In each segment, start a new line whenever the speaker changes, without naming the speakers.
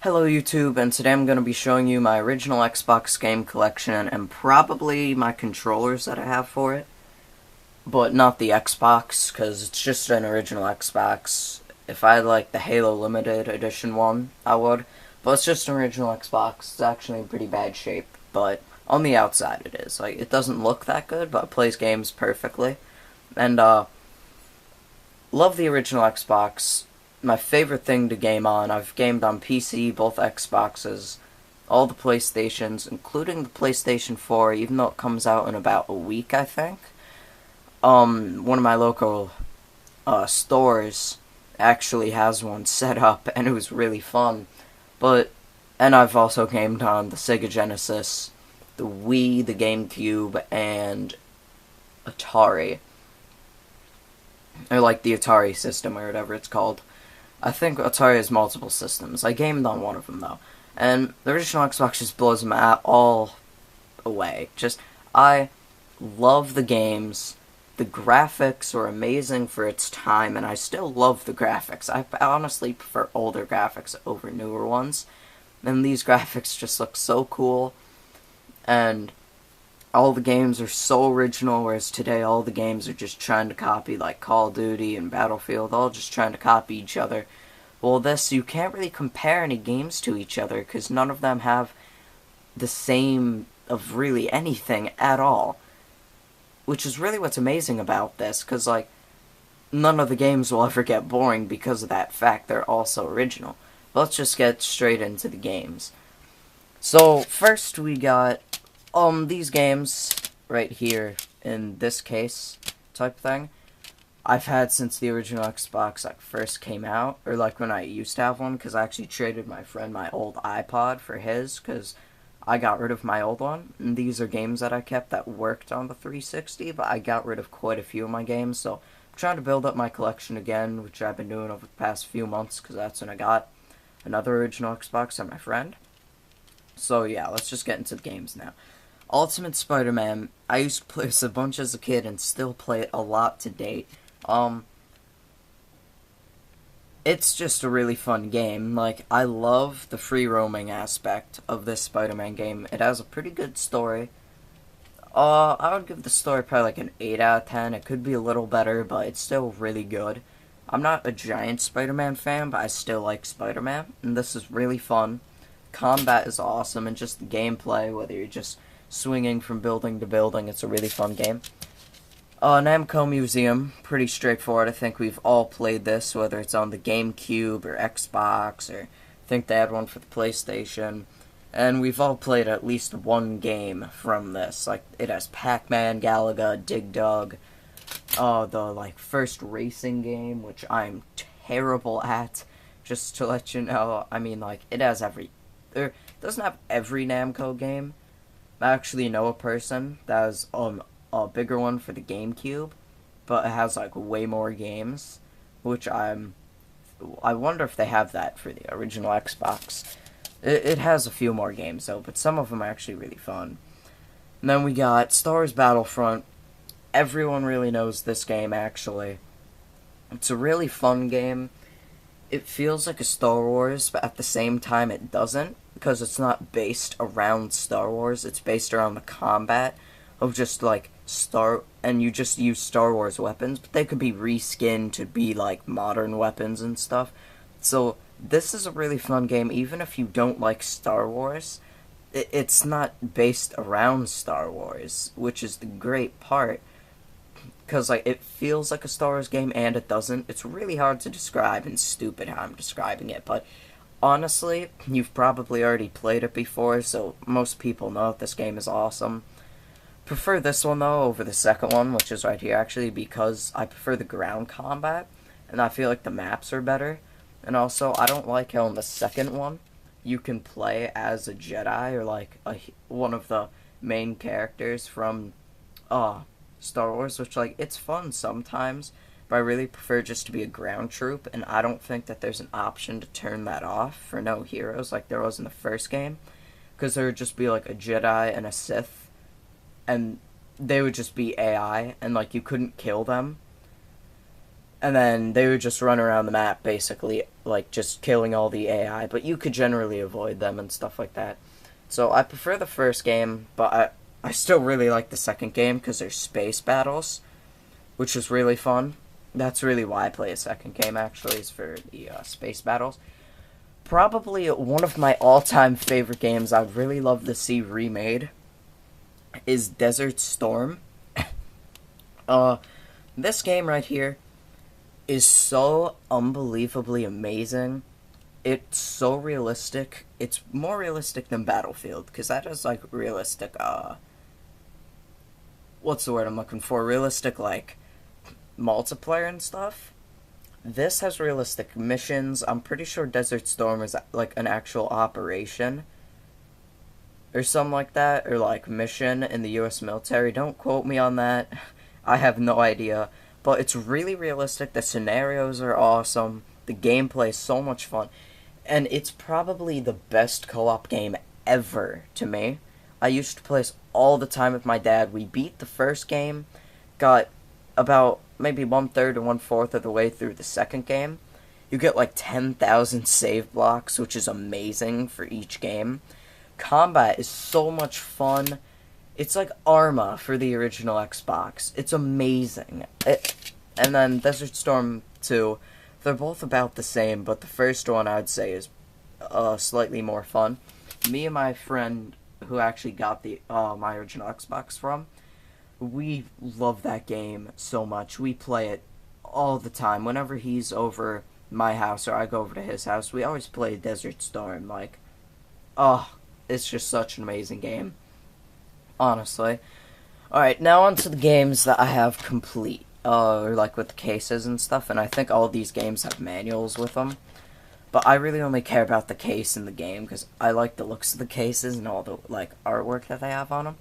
Hello YouTube, and today I'm going to be showing you my original Xbox game collection and probably my controllers that I have for it. But not the Xbox, because it's just an original Xbox. If I had like the Halo Limited Edition one, I would. But it's just an original Xbox. It's actually in pretty bad shape, but on the outside it is. Like, it doesn't look that good, but it plays games perfectly. And, love the original Xbox. My favorite thing to game on. I've gamed on PC, both Xboxes, all the PlayStations, including the PlayStation 4, even though it comes out in about a week, I think. One of my local stores actually has one set up, and it was really fun. And I've also gamed on the Sega Genesis, the Wii, the GameCube, and Atari. Or like the Atari system, or whatever it's called. I think Atari has multiple systems. I gamed on one of them, though. And the original Xbox just blows them all away. I love the games. The graphics are amazing for its time, and I still love the graphics. I honestly prefer older graphics over newer ones. And these graphics just look so cool. And all the games are so original, whereas today all the games are just trying to copy, like Call of Duty and Battlefield, all just trying to copy each other. Well, you can't really compare any games to each other, because none of them have the same of really anything at all. Which is really what's amazing about this, because, like, none of the games will ever get boring because of that fact they're all so original. But let's just get straight into the games. So, first we got these games right here in this case type thing. I've had since the original Xbox like first came out, or like when I used to have one, because I actually traded my friend my old iPod for his, because I got rid of my old one. And these are games that I kept that worked on the 360, but I got rid of quite a few of my games, so I'm trying to build up my collection again, which I've been doing over the past few months, because that's when I got another original Xbox and my friend. So yeah, let's just get into the games now. Ultimate Spider-Man, I used to play this a bunch as a kid and still play it a lot to date. It's just a really fun game. Like, I love the free roaming aspect of this Spider-Man game. It has a pretty good story. I would give the story probably like an 8 out of 10. It could be a little better, but it's still really good. I'm not a giant Spider-Man fan, but I still like Spider-Man, and this is really fun. Combat is awesome, and just the gameplay, whether you're just swinging from building to building, it's a really fun game. Namco Museum, pretty straightforward. I think we've all played this, whether it's on the GameCube or Xbox, or I think they had one for the PlayStation. And we've all played at least one game from this. Like, it has Pac-Man, Galaga, Dig Dug, the, like, first racing game, which I'm terrible at, just to let you know. I mean, like, it has it doesn't have every Namco game. I actually know a person that has, a bigger one for the GameCube, but it has like way more games, which I wonder if they have that for the original Xbox. It has a few more games though, but some of them are actually really fun. And then we got Star Wars Battlefront. Everyone really knows this game, actually. It's a really fun game. It feels like a Star Wars, but at the same time it doesn't, because it's not based around Star Wars. It's based around the combat of just like and you just use Star Wars weapons, but they could be reskinned to be like modern weapons and stuff. So this is a really fun game, even if you don't like Star Wars. It's not based around Star Wars, which is the great part, because like it feels like a Star Wars game and it doesn't. It's really hard to describe and stupid how I'm describing it, but honestly, you've probably already played it before, so most people know that this game is awesome. Prefer this one though over the second one, which is right here actually, because I prefer the ground combat, and I feel like the maps are better. And also, I don't like how in the second one you can play as a Jedi, or like one of the main characters from Star Wars, which like it's fun sometimes, but I really prefer just to be a ground troop, and I don't think that there's an option to turn that off for no heroes like there was in the first game, because there would just be like a Jedi and a Sith, and they would just be AI, and like you couldn't kill them. and then they would just run around the map, basically, like, just killing all the AI, but you could generally avoid them and stuff like that. So I prefer the first game, but I still really like the second game, because there's space battles, which is really fun. That's really why I play a second game, actually, is for the space battles. Probably one of my all-time favorite games I'd really love to see remade is Desert Storm. This game right here is so unbelievably amazing. It's so realistic. It's more realistic than Battlefield, because that is, like, realistic, what's the word I'm looking for? Realistic, like, multiplayer and stuff. This has realistic missions. I'm pretty sure Desert Storm is, like, an actual operation or something like that, or, like, mission in the U.S. military. Don't quote me on that. I have no idea. But it's really realistic. The scenarios are awesome. The gameplay is so much fun. And it's probably the best co-op game ever to me. I used to play this all the time with my dad. We beat the first game, got about maybe 1/3 to 1/4 of the way through the second game. You get like 10,000 save blocks, which is amazing for each game. Combat is so much fun. It's like Arma for the original Xbox. It's amazing. And then Desert Storm 2, they're both about the same, but the first one I'd say is slightly more fun. Me and my friend, who actually got the my original Xbox from, we love that game so much. We play it all the time. Whenever he's over my house or I go over to his house, we always play Desert Storm. Like, oh, it's just such an amazing game. Honestly. Alright, now on to the games that I have complete. Or like with the cases and stuff, and I think all of these games have manuals with them. But I really only care about the case in the game, because I like the looks of the cases and all the, like, artwork that they have on them.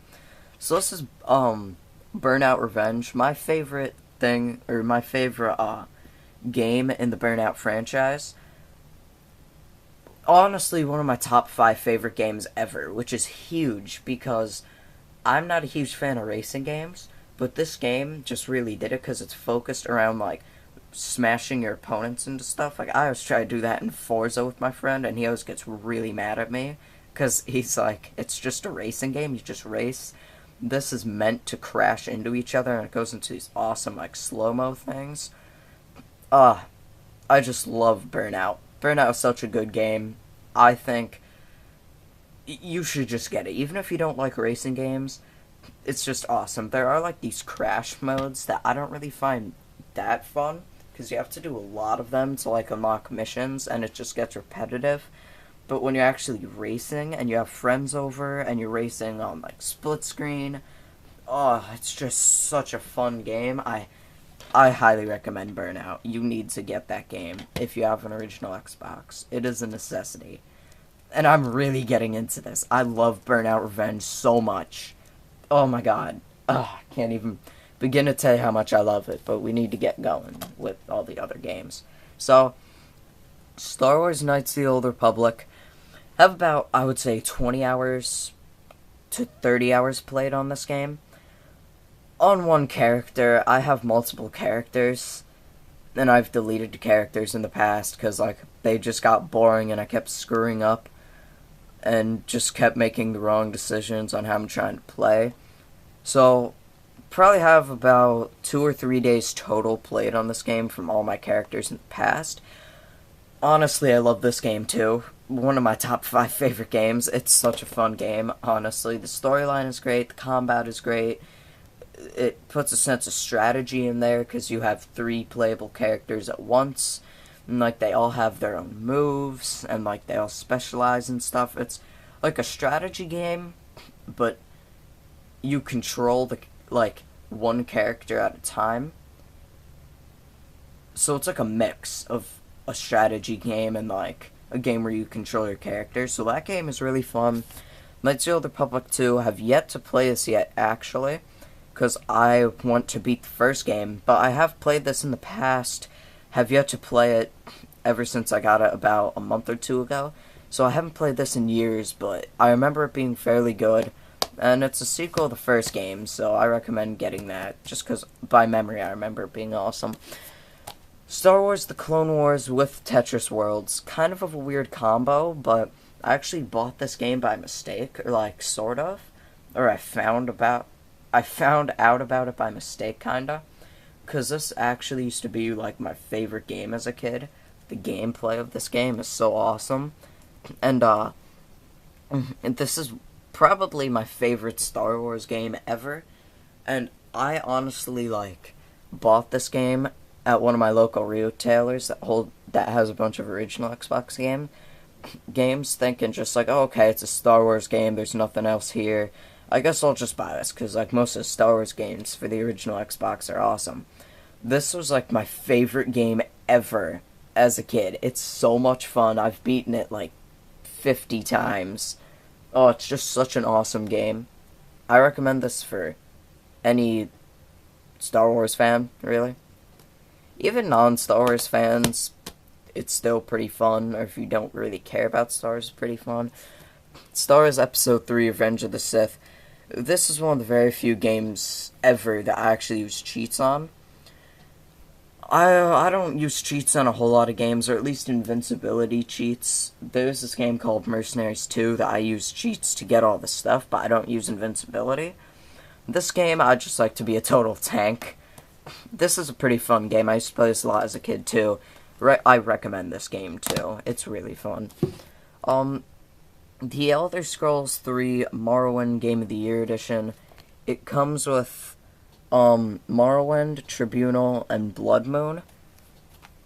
So this is, Burnout Revenge. My favorite thing, or my favorite, game in the Burnout franchise. Honestly, one of my top 5 favorite games ever, which is huge, because I'm not a huge fan of racing games, but this game just really did it, because it's focused around, like, smashing your opponents into stuff. Like, I always try to do that in Forza with my friend, and he always gets really mad at me, because he's like, it's just a racing game, you just race. This is meant to crash into each other, and it goes into these awesome, like, slow-mo things. I just love Burnout. Burnout is such a good game. I think you should just get it. Even if you don't like racing games, it's just awesome. There are, like, these crash modes that I don't really find that fun, because you have to do a lot of them to, like, unlock missions, and it just gets repetitive. But when you're actually racing, and you have friends over, and you're racing on, like, split screen, oh, it's just such a fun game. I highly recommend Burnout. You need to get that game if you have an original Xbox. It is a necessity. And I'm really getting into this. I love Burnout Revenge so much. Oh my god. I can't even begin to tell you how much I love it, but we need to get going with all the other games. So, Star Wars Knights of the Old Republic have about, I would say, 20 hours to 30 hours played on this game. On one character, I have multiple characters, and I've deleted the characters in the past, because, like, they just got boring and I kept screwing up, and just kept making the wrong decisions on how I'm trying to play. So, probably have about 2 or 3 days total played on this game from all my characters in the past. Honestly, I love this game too. One of my top 5 favorite games. It's such a fun game, honestly. The storyline is great, the combat is great. It puts a sense of strategy in there, because you have 3 playable characters at once. And, like, they all have their own moves, and, like, they all specialize and stuff. It's like a strategy game, but you control the, like, one character at a time. So it's like a mix of a strategy game and, like, a game where you control your character. So that game is really fun. Knights of the Old Republic 2, have yet to play this yet, actually, because I want to beat the first game, but I have played this in the past, have yet to play it ever since I got it about a month or 2 ago. So I haven't played this in years, but I remember it being fairly good. And it's a sequel to the first game, so I recommend getting that, just because by memory I remember it being awesome. Star Wars The Clone Wars with Tetris Worlds. Kind of a weird combo, but I actually bought this game by mistake, or like sort of. Or I found out about it by mistake kinda. Cause this actually used to be like my favorite game as a kid. The gameplay of this game is so awesome. And this is probably my favorite Star Wars game ever. And I honestly like bought this game at one of my local retailers that has a bunch of original Xbox games, thinking just like, oh, okay, it's a Star Wars game. There's nothing else here. I guess I'll just buy this because like most of the Star Wars games for the original Xbox are awesome. This was like my favorite game ever as a kid. It's so much fun. I've beaten it like 50 times. Oh, it's just such an awesome game. I recommend this for any Star Wars fan, really. Even non-Star Wars fans, it's still pretty fun, or if you don't really care about Star Wars, it's pretty fun. Star Wars Episode 3, Revenge of the Sith. This is one of the very few games ever that I actually use cheats on. I don't use cheats on a whole lot of games, or at least invincibility cheats. There's this game called Mercenaries 2 that I use cheats to get all the stuff, but I don't use invincibility. This game, I just like to be a total tank. This is a pretty fun game. I used to play this a lot as a kid, too. I recommend this game, too. It's really fun. The Elder Scrolls 3 Morrowind Game of the Year Edition, it comes with, Morrowind, Tribunal, and Blood Moon.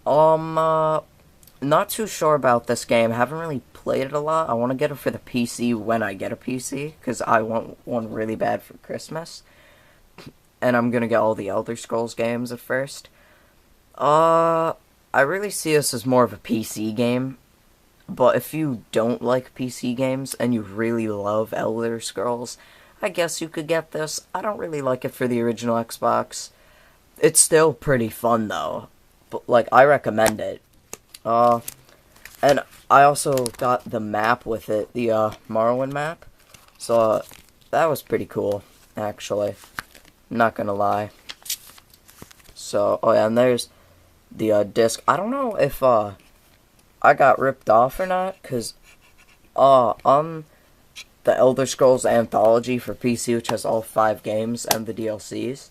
Not too sure about this game. Haven't really played it a lot. I want to get it for the PC when I get a PC, because I want one really bad for Christmas. And I'm gonna get all the Elder Scrolls games at first. I really see this as more of a PC game. But if you don't like PC games and you really love Elder Scrolls, I guess you could get this. I don't really like it for the original Xbox. It's still pretty fun though. But like, I recommend it. And I also got the map with it, the Morrowind map. So that was pretty cool, actually. Not gonna lie. So, oh yeah, and there's the disc. I don't know if I got ripped off or not, cause on the Elder Scrolls Anthology for PC, which has all 5 games and the DLCs,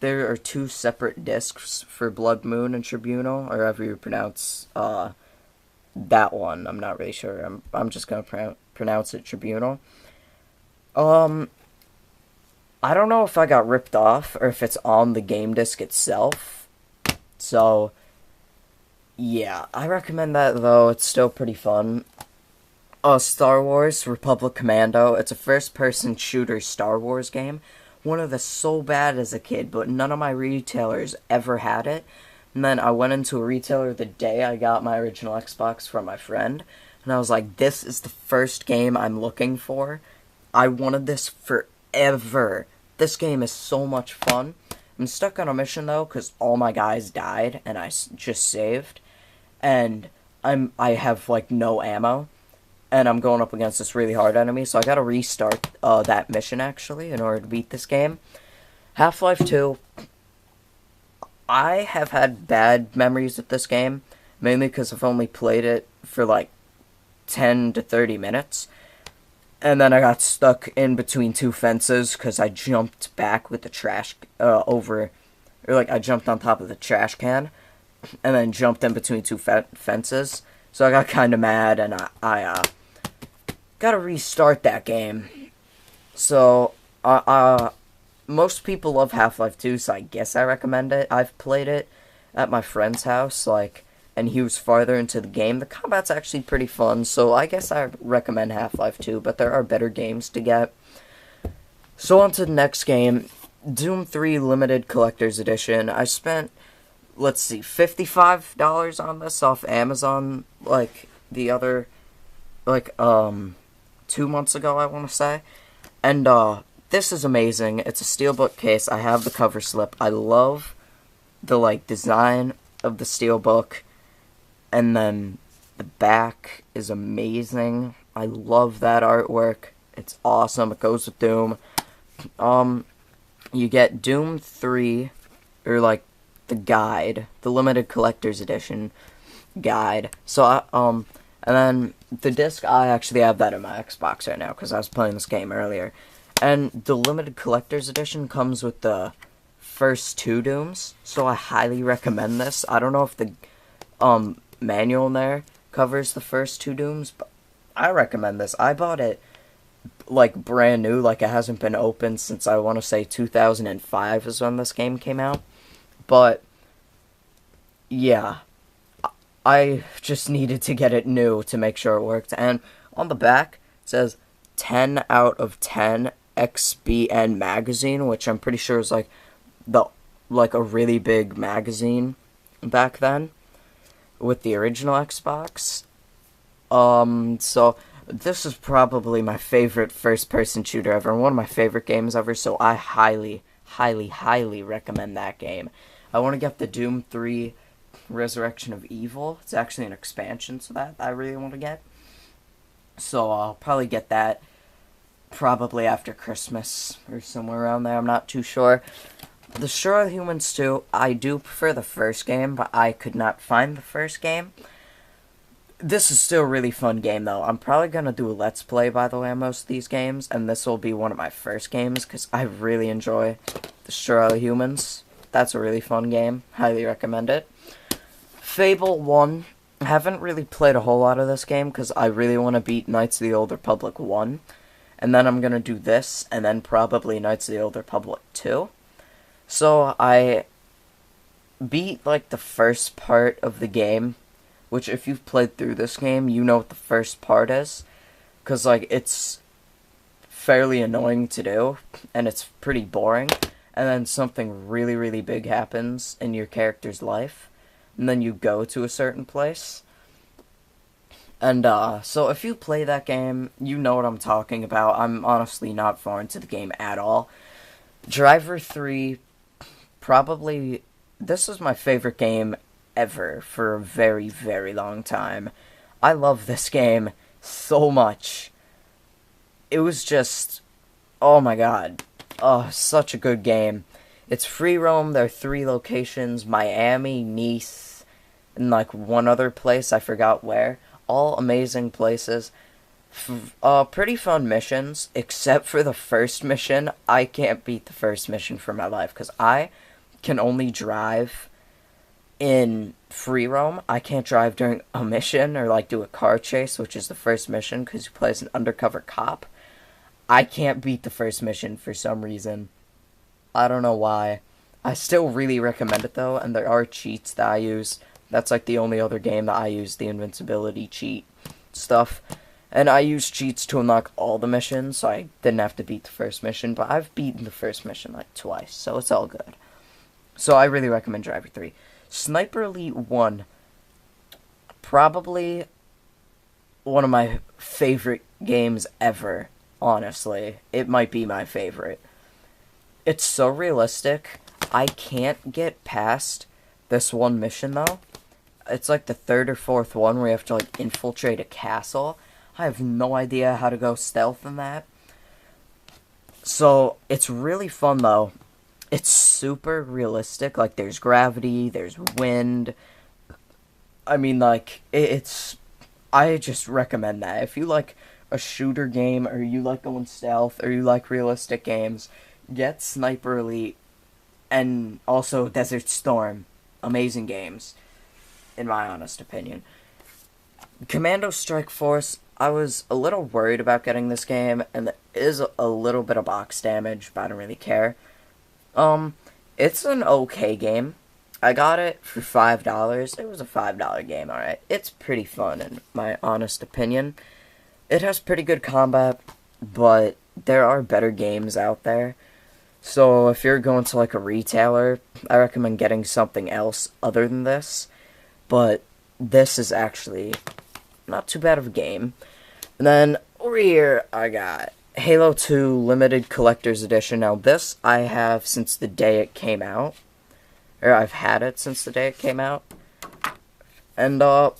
there are 2 separate discs for Blood Moon and Tribunal, or however you pronounce that one. I'm not really sure. I'm just gonna pronounce it Tribunal. I don't know if I got ripped off or if it's on the game disc itself. So, yeah, I recommend that though. It's still pretty fun. Star Wars Republic Commando. It's a first-person shooter Star Wars game. Wanted this so bad as a kid, but none of my retailers ever had it. And then I went into a retailer the day I got my original Xbox from my friend, and I was like, this is the first game I'm looking for. I wanted this forever. This game is so much fun. I'm stuck on a mission though, because all my guys died, and I just saved. And I have like no ammo. And I'm going up against this really hard enemy, so I gotta restart that mission, actually, in order to beat this game. Half-Life 2, I have had bad memories of this game, mainly because I've only played it for, like, 10 to 30 minutes. And then I got stuck in between 2 fences, because I jumped back with the trash, I jumped on top of the trash can, and then jumped in between 2 fences. So I got kind of mad, and I gotta restart that game. So, most people love Half-Life 2, so I guess I recommend it. I've played it at my friend's house, and he was farther into the game. The combat's actually pretty fun, so I guess I recommend Half-Life 2, but there are better games to get. So on to the next game, Doom 3 Limited Collector's Edition. I spent, let's see, $55 on this off Amazon, the other, 2 months ago, I want to say. And, this is amazing. It's a steelbook case. I have the cover slip. I love the, design of the steelbook. And then the back is amazing. I love that artwork. It's awesome. It goes with Doom. You get Doom 3, or, the guide, the limited collector's edition guide. So and then the disc, I actually have that in my Xbox right now because I was playing this game earlier. And the limited collector's edition comes with the first 2 Dooms, so I highly recommend this. I don't know if the manual in there covers the first 2 Dooms, but I recommend this. I bought it like brand new, like it hasn't been opened since I want to say 2005 is when this game came out. But yeah, I just needed to get it new to make sure it worked. And on the back it says 10 out of 10 XBN magazine, which I'm pretty sure is like a really big magazine back then with the original Xbox. So this is probably my favorite first-person shooter ever, and one of my favorite games ever, so I highly, highly, highly recommend that game. I want to get the Doom 3 Resurrection of Evil. It's actually an expansion to that I really want to get. So I'll probably get that probably after Christmas or somewhere around there. I'm not too sure. Destroy All Humans 2, I do prefer the first game, but I could not find the first game. This is still a really fun game, though. I'm probably going to do a Let's Play, by the way, on most of these games, and this will be one of my first games, because I really enjoy Destroy All Humans. That's a really fun game. Highly recommend it. Fable 1. I haven't really played a whole lot of this game, because I really want to beat Knights of the Old Republic 1. And then I'm going to do this, and then probably Knights of the Old Republic 2. So I beat, like, the first part of the game, which if you've played through this game, you know what the first part is. Because, like, it's fairly annoying to do, and it's pretty boring. And then something really, really big happens in your character's life. And then you go to a certain place. And, so if you play that game, you know what I'm talking about. I'm honestly not far into the game at all. Driver 3, probably, this is my favorite game ever for a very, very long time. I love this game so much. It was just, oh my god. Oh, such a good game. It's free roam. There are 3 locations, Miami, Nice, and like one other place, I forgot where. All amazing places. Pretty fun missions, except for the first mission. I can't beat the first mission for my life, because I can only drive in free roam. I can't drive during a mission or like do a car chase, which is the first mission, because you play as an undercover cop. I can't beat the first mission for some reason. I don't know why. I still really recommend it though, and there are cheats that I use. That's like the only other game that I use the invincibility cheat stuff. And I use cheats to unlock all the missions, so I didn't have to beat the first mission, but I've beaten the first mission like twice, so it's all good. So I really recommend Driver 3. Sniper Elite 1, probably one of my favorite games ever, honestly. It might be my favorite. It's so realistic. I can't get past this one mission, though. It's like the 3rd or 4th one where you have to, like, infiltrate a castle. I have no idea how to go stealth in that. So, it's really fun, though. It's super realistic. Like, there's gravity, there's wind. I mean, like, it's... I just recommend that. If you like a shooter game, or you like going stealth, or you like realistic games, get Sniper Elite, and also Desert Storm. Amazing games, in my honest opinion. Commando Strike Force, I was a little worried about getting this game, and there is a little bit of box damage, but I don't really care. It's an okay game. I got it for $5. It was a $5 game, alright. It's pretty fun, in my honest opinion. It has pretty good combat, but there are better games out there. So if you're going to like a retailer, I recommend getting something else other than this. But this is actually not too bad of a game. And then over here, I got Halo 2 Limited Collector's Edition. Now this I have since the day it came out. Or I've had it since the day it came out. And the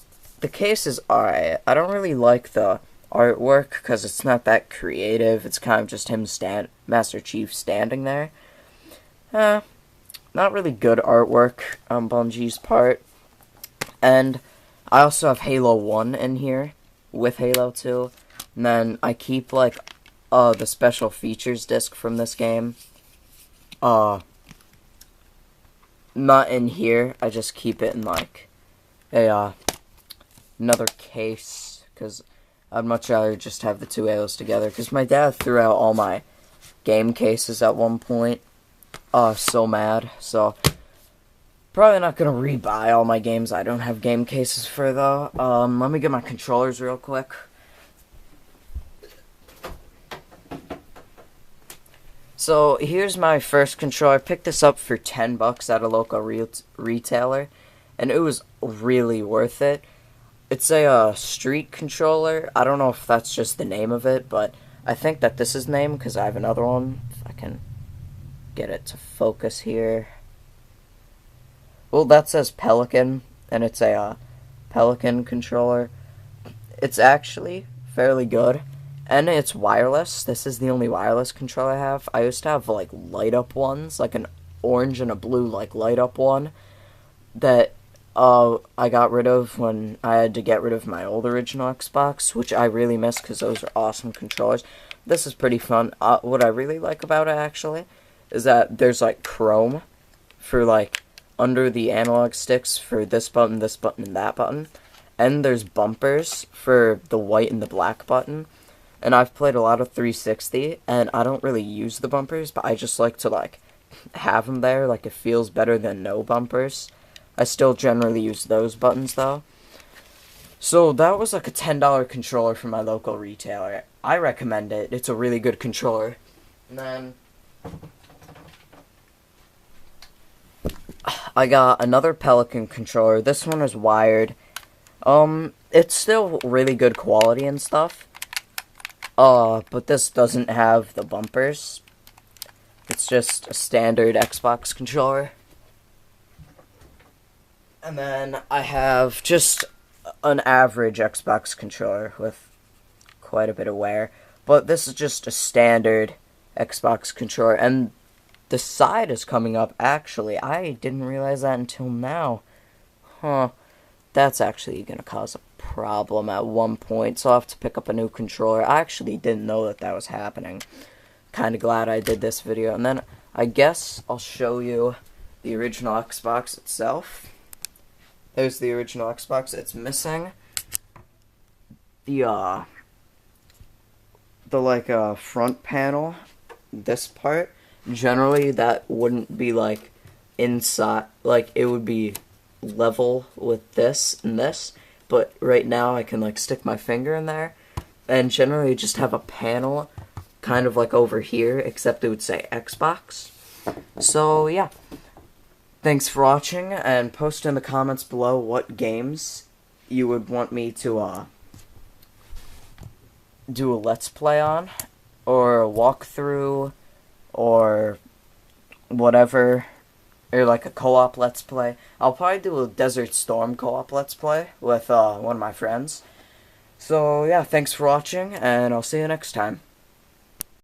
case is alright. I don't really like the artwork because it's not that creative. It's kind of just him Master Chief standing there. not really good artwork on Bungie's part. And I also have Halo 1 in here with Halo 2. And then I keep, like, the special features disc from this game. Not in here. I just keep it in, like, another case. Because I'd much rather just have the two Halos together. Because my dad threw out all my game cases at one point. So mad. So, probably not going to rebuy all my games I don't have game cases for, though. Let me get my controllers real quick. So, here's my first controller. I picked this up for $10 at a local retailer, and it was really worth it. It's a street controller. I don't know if that's just the name of it, but I think that this is the name, because I have another one. If I can get it to focus here. Well, that says Pelican, and it's a Pelican controller. It's actually fairly good, and it's wireless. This is the only wireless controller I have. I used to have, like, light-up ones, like an orange and a blue, like, light-up one that I got rid of when I had to get rid of my old original Xbox, which I really miss because those are awesome controllers. This is pretty fun. What I really like about it, actually, is that there's, like, chrome for, like, under the analog sticks for this button, and that button. And there's bumpers for the white and the black button. And I've played a lot of 360, and I don't really use the bumpers, but I just like to, like, have them there. Like, it feels better than no bumpers. I still generally use those buttons, though. So, that was, like, a $10 controller from my local retailer. I recommend it. It's a really good controller. And then I got another Pelican controller. This one is wired. It's still really good quality and stuff. But this doesn't have the bumpers. It's just a standard Xbox controller. And then I have just an average Xbox controller with quite a bit of wear. But this is just a standard Xbox controller. And the side is coming up, actually. I didn't realize that until now. That's actually going to cause a problem at one point, so I'll have to pick up a new controller. I actually didn't know that that was happening. Kind of glad I did this video. And then I guess I'll show you the original Xbox itself. There's the original Xbox. It's missing the front panel, this part. Generally, that wouldn't be, like, inside, like, it would be level with this and this, but right now I can, like, stick my finger in there, and generally just have a panel kind of like over here, except it would say Xbox. So, yeah. Thanks for watching, and post in the comments below what games you would want me to, do a Let's Play on, or a walkthrough, or whatever, or like a co-op Let's Play. I'll probably do a Desert Storm co-op Let's Play with one of my friends. So yeah, thanks for watching, and I'll see you next time.